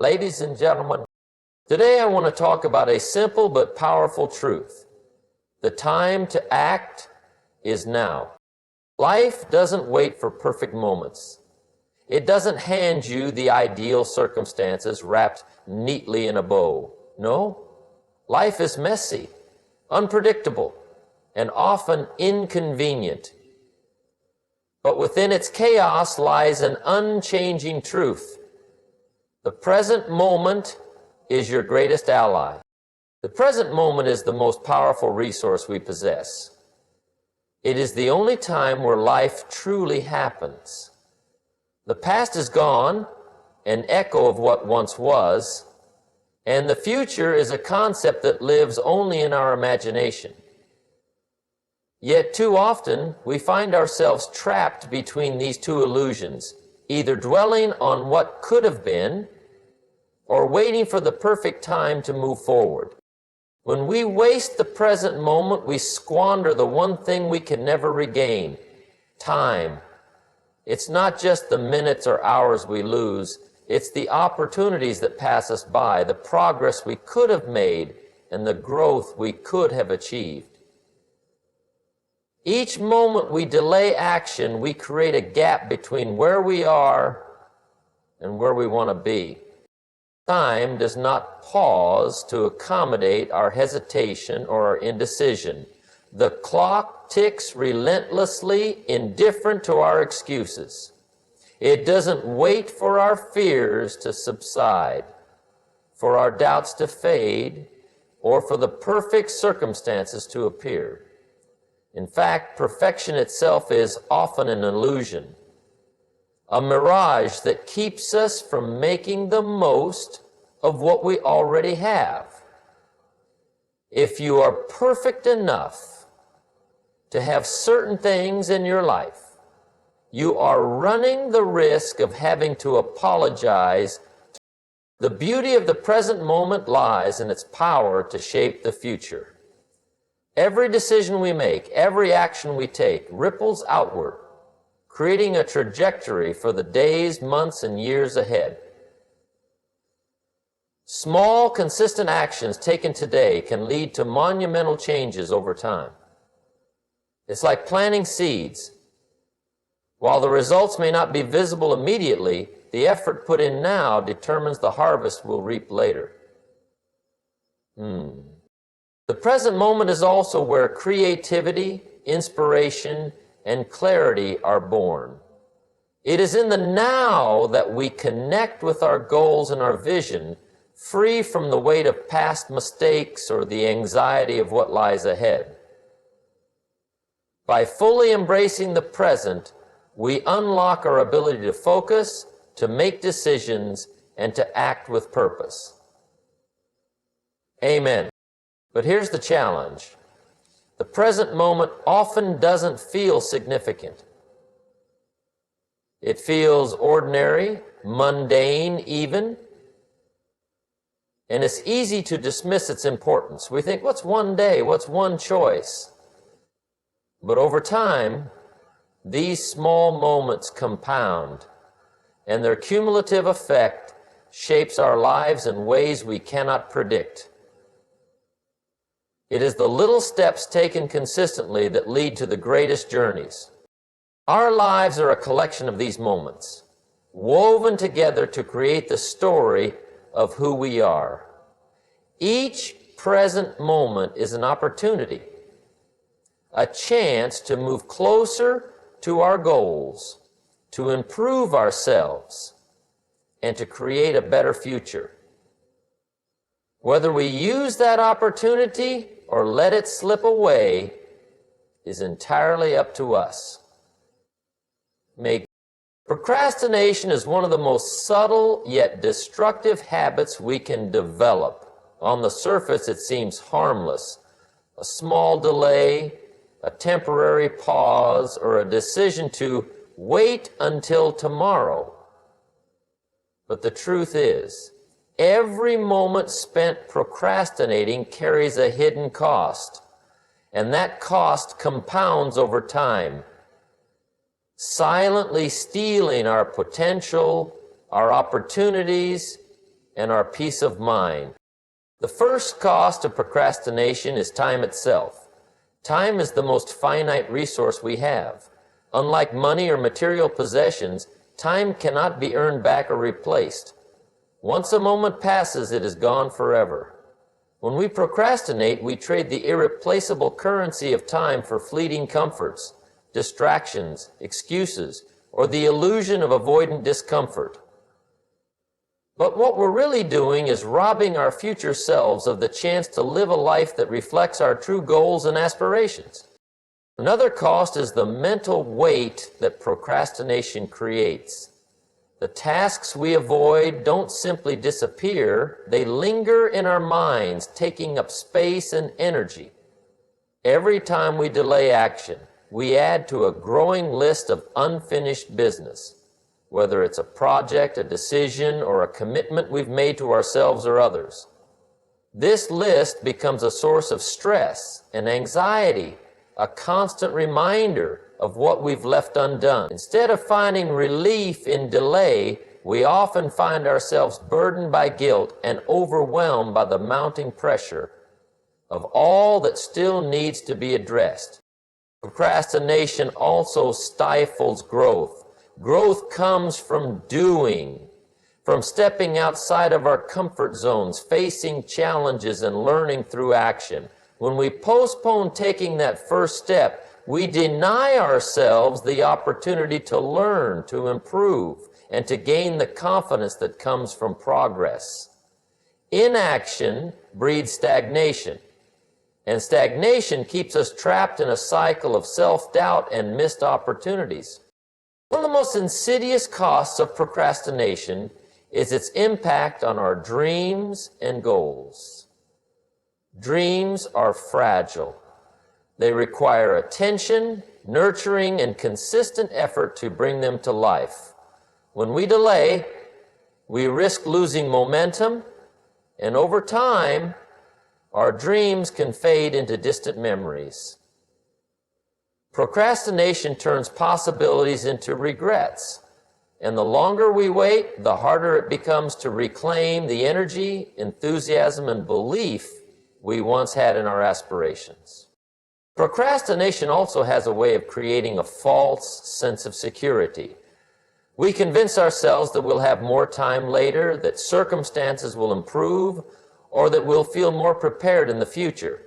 Ladies and gentlemen, today I want to talk about a simple but powerful truth. The time to act is now. Life doesn't wait for perfect moments. It doesn't hand you the ideal circumstances wrapped neatly in a bow. No, life is messy, unpredictable, and often inconvenient. But within its chaos lies an unchanging truth. The present moment is your greatest ally. The present moment is the most powerful resource we possess. It is the only time where life truly happens. The past is gone, an echo of what once was, and the future is a concept that lives only in our imagination. Yet too often, we find ourselves trapped between these two illusions, either dwelling on what could have been or waiting for the perfect time to move forward. When we waste the present moment, we squander the one thing we can never regain: time. It's not just the minutes or hours we lose, it's the opportunities that pass us by, the progress we could have made, and the growth we could have achieved. Each moment we delay action, we create a gap between where we are and where we want to be. Time does not pause to accommodate our hesitation or our indecision. The clock ticks relentlessly, indifferent to our excuses. It doesn't wait for our fears to subside, for our doubts to fade, or for the perfect circumstances to appear. In fact, perfection itself is often an illusion, a mirage that keeps us from making the most of what we already have. If you are perfect enough to have certain things in your life, you are running the risk of having to apologize. The beauty of the present moment lies in its power to shape the future. Every decision we make, every action we take, ripples outward, creating a trajectory for the days, months, and years ahead. Small, consistent actions taken today can lead to monumental changes over time. It's like planting seeds. While the results may not be visible immediately, the effort put in now determines the harvest we'll reap later. The present moment is also where creativity, inspiration, and clarity are born. It is in the now that we connect with our goals and our vision, free from the weight of past mistakes or the anxiety of what lies ahead. By fully embracing the present, we unlock our ability to focus, to make decisions, and to act with purpose. Amen. But here's the challenge. The present moment often doesn't feel significant. It feels ordinary, mundane even, and it's easy to dismiss its importance. We think, what's one day? What's one choice? But over time, these small moments compound, and their cumulative effect shapes our lives in ways we cannot predict. It is the little steps taken consistently that lead to the greatest journeys. Our lives are a collection of these moments, woven together to create the story of who we are. Each present moment is an opportunity, a chance to move closer to our goals, to improve ourselves, and to create a better future. Whether we use that opportunity or let it slip away is entirely up to us. Procrastination is one of the most subtle yet destructive habits we can develop. On the surface, it seems harmless. A small delay, a temporary pause, or a decision to wait until tomorrow. But the truth is, every moment spent procrastinating carries a hidden cost, and that cost compounds over time, silently stealing our potential, our opportunities, and our peace of mind. The first cost of procrastination is time itself. Time is the most finite resource we have. Unlike money or material possessions, time cannot be earned back or replaced. Once a moment passes, it is gone forever. When we procrastinate, we trade the irreplaceable currency of time for fleeting comforts, distractions, excuses, or the illusion of avoidant discomfort. But what we're really doing is robbing our future selves of the chance to live a life that reflects our true goals and aspirations. Another cost is the mental weight that procrastination creates. The tasks we avoid don't simply disappear, they linger in our minds, taking up space and energy. Every time we delay action, we add to a growing list of unfinished business, whether it's a project, a decision, or a commitment we've made to ourselves or others. This list becomes a source of stress and anxiety, a constant reminder of what we've left undone. Instead of finding relief in delay, we often find ourselves burdened by guilt and overwhelmed by the mounting pressure of all that still needs to be addressed. Procrastination also stifles growth. Growth comes from doing, from stepping outside of our comfort zones, facing challenges and learning through action. When we postpone taking that first step, we deny ourselves the opportunity to learn, to improve, and to gain the confidence that comes from progress. Inaction breeds stagnation, and stagnation keeps us trapped in a cycle of self-doubt and missed opportunities. One of the most insidious costs of procrastination is its impact on our dreams and goals. Dreams are fragile. They require attention, nurturing, and consistent effort to bring them to life. When we delay, we risk losing momentum, and over time, our dreams can fade into distant memories. Procrastination turns possibilities into regrets, and the longer we wait, the harder it becomes to reclaim the energy, enthusiasm, and belief we once had in our aspirations. Procrastination also has a way of creating a false sense of security. We convince ourselves that we'll have more time later, that circumstances will improve, or that we'll feel more prepared in the future.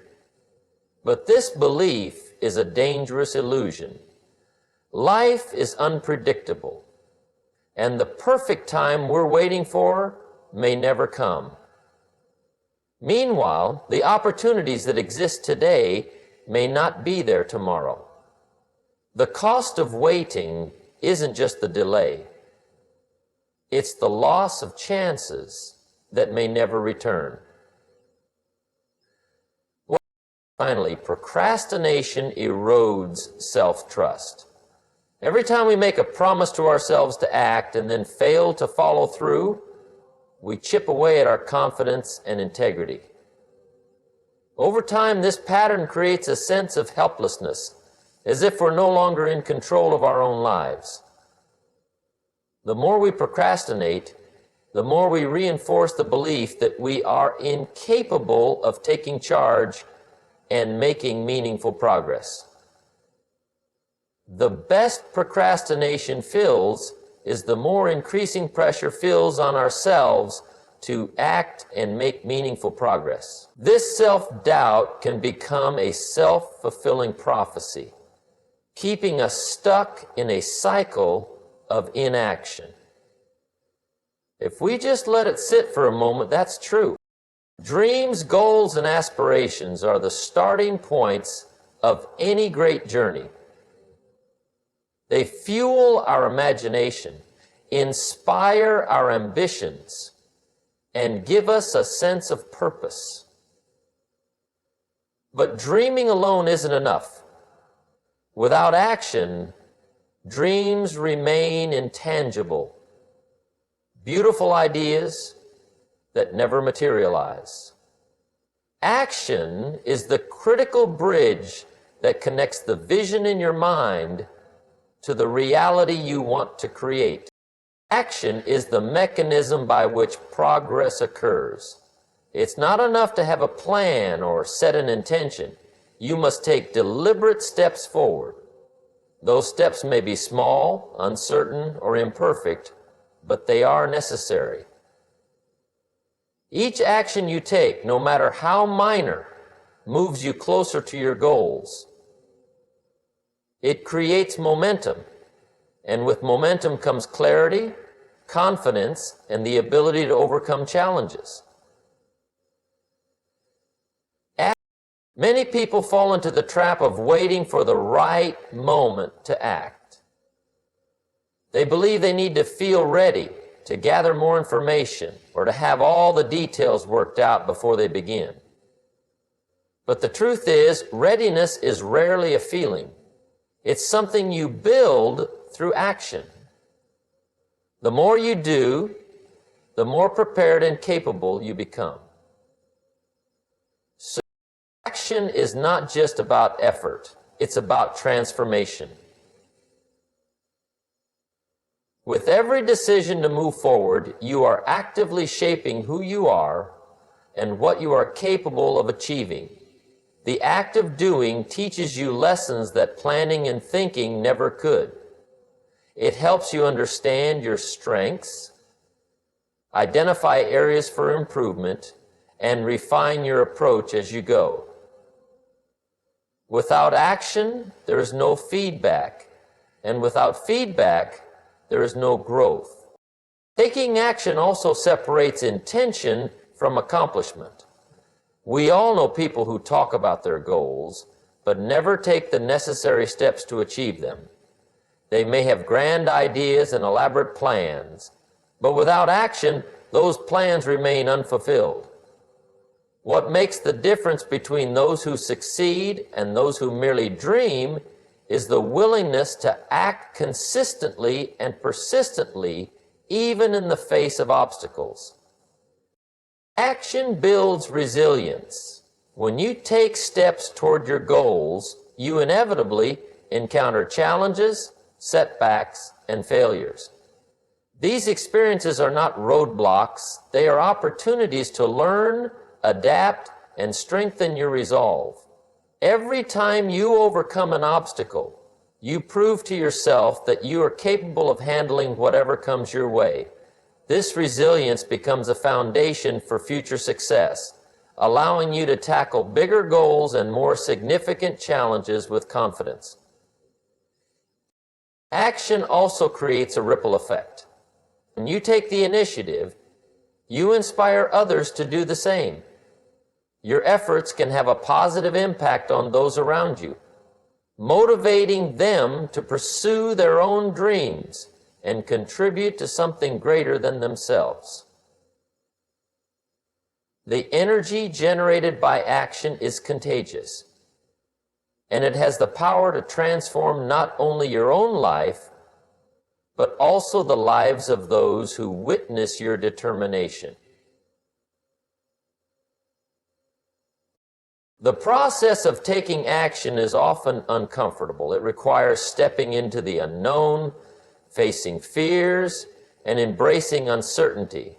But this belief is a dangerous illusion. Life is unpredictable, and the perfect time we're waiting for may never come. Meanwhile, the opportunities that exist today may not be there tomorrow. The cost of waiting isn't just the delay. It's the loss of chances that may never return. Well, finally, procrastination erodes self-trust. Every time we make a promise to ourselves to act and then fail to follow through, we chip away at our confidence and integrity. Over time, this pattern creates a sense of helplessness, as if we're no longer in control of our own lives. The more we procrastinate, the more we reinforce the belief that we are incapable of taking charge and making meaningful progress. The best procrastination feels is the more increasing pressure feels on ourselves to act and make meaningful progress. This self-doubt can become a self-fulfilling prophecy, keeping us stuck in a cycle of inaction. If we just let it sit for a moment, that's true. Dreams, goals, and aspirations are the starting points of any great journey. They fuel our imagination, inspire our ambitions, and give us a sense of purpose. But dreaming alone isn't enough. Without action, dreams remain intangible, beautiful ideas that never materialize. Action is the critical bridge that connects the vision in your mind to the reality you want to create. Action is the mechanism by which progress occurs. It's not enough to have a plan or set an intention. You must take deliberate steps forward. Those steps may be small, uncertain, or imperfect, but they are necessary. Each action you take, no matter how minor, moves you closer to your goals. It creates momentum, and with momentum comes clarity, confidence, and the ability to overcome challenges. Many people fall into the trap of waiting for the right moment to act. They believe they need to feel ready, to gather more information, or to have all the details worked out before they begin. But the truth is, readiness is rarely a feeling. It's something you build through action. The more you do, the more prepared and capable you become. So action is not just about effort, it's about transformation. With every decision to move forward, you are actively shaping who you are and what you are capable of achieving. The act of doing teaches you lessons that planning and thinking never could. It helps you understand your strengths, identify areas for improvement, and refine your approach as you go. Without action, there is no feedback, and without feedback, there is no growth. Taking action also separates intention from accomplishment. We all know people who talk about their goals, but never take the necessary steps to achieve them. They may have grand ideas and elaborate plans, but without action, those plans remain unfulfilled. What makes the difference between those who succeed and those who merely dream is the willingness to act consistently and persistently, even in the face of obstacles. Action builds resilience. When you take steps toward your goals, you inevitably encounter challenges, setbacks, and failures. These experiences are not roadblocks, they are opportunities to learn, adapt, and strengthen your resolve. Every time you overcome an obstacle, you prove to yourself that you are capable of handling whatever comes your way. This resilience becomes a foundation for future success, allowing you to tackle bigger goals and more significant challenges with confidence. Action also creates a ripple effect. When you take the initiative, you inspire others to do the same. Your efforts can have a positive impact on those around you, motivating them to pursue their own dreams and contribute to something greater than themselves. The energy generated by action is contagious, and it has the power to transform not only your own life, but also the lives of those who witness your determination. The process of taking action is often uncomfortable. It requires stepping into the unknown, facing fears, and embracing uncertainty.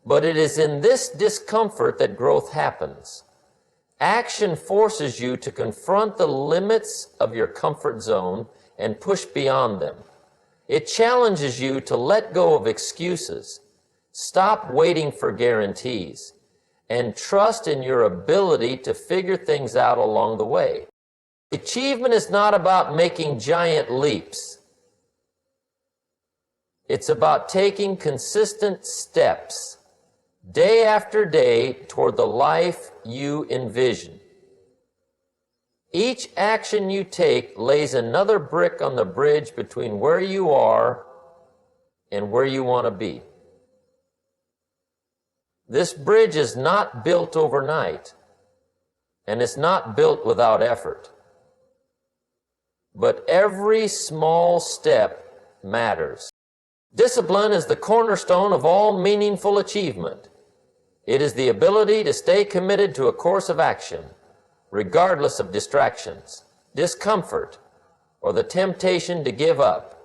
But it is in this discomfort that growth happens. Action forces you to confront the limits of your comfort zone and push beyond them. It challenges you to let go of excuses, stop waiting for guarantees, and trust in your ability to figure things out along the way. Achievement is not about making giant leaps. It's about taking consistent steps, day after day, toward the life you envision. Each action you take lays another brick on the bridge between where you are and where you want to be. This bridge is not built overnight, and it's not built without effort. But every small step matters. Discipline is the cornerstone of all meaningful achievement. It is the ability to stay committed to a course of action, regardless of distractions, discomfort, or the temptation to give up.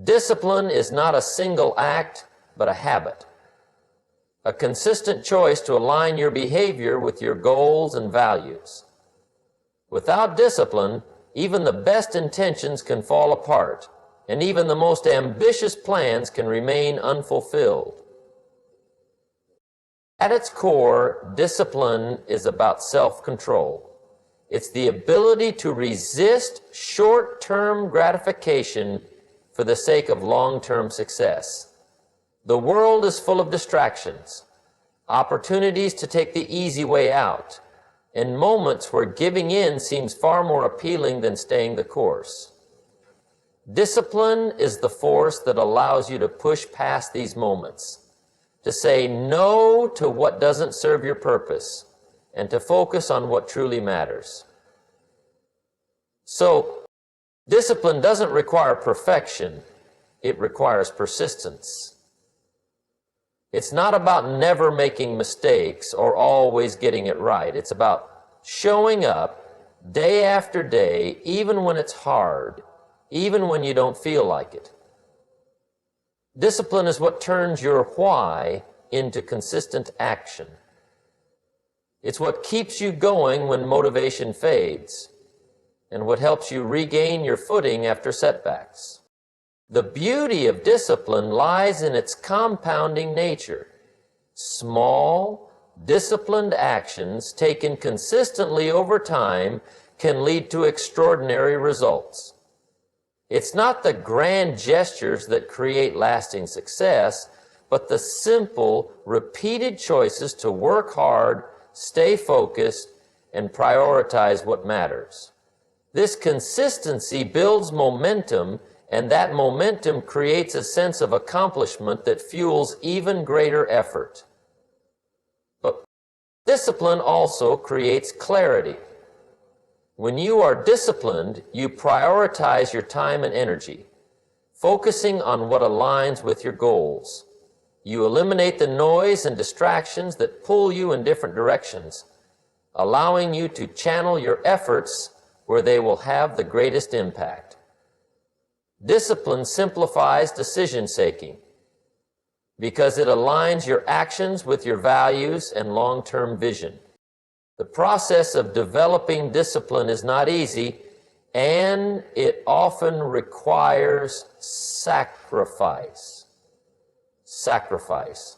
Discipline is not a single act, but a habit. A consistent choice to align your behavior with your goals and values. Without discipline, even the best intentions can fall apart, and even the most ambitious plans can remain unfulfilled. At its core, discipline is about self-control. It's the ability to resist short-term gratification for the sake of long-term success. The world is full of distractions, opportunities to take the easy way out, and moments where giving in seems far more appealing than staying the course. Discipline is the force that allows you to push past these moments, to say no to what doesn't serve your purpose, and to focus on what truly matters. So, discipline doesn't require perfection, it requires persistence. It's not about never making mistakes or always getting it right. It's about showing up day after day, even when it's hard, even when you don't feel like it. Discipline is what turns your why into consistent action. It's what keeps you going when motivation fades, and what helps you regain your footing after setbacks. The beauty of discipline lies in its compounding nature. Small, disciplined actions taken consistently over time can lead to extraordinary results. It's not the grand gestures that create lasting success, but the simple, repeated choices to work hard, stay focused, and prioritize what matters. This consistency builds momentum, and that momentum creates a sense of accomplishment that fuels even greater effort. But discipline also creates clarity. When you are disciplined, you prioritize your time and energy, focusing on what aligns with your goals. You eliminate the noise and distractions that pull you in different directions, allowing you to channel your efforts where they will have the greatest impact. Discipline simplifies decision-making because it aligns your actions with your values and long-term vision. The process of developing discipline is not easy, and it often requires sacrifice. Sacrifice.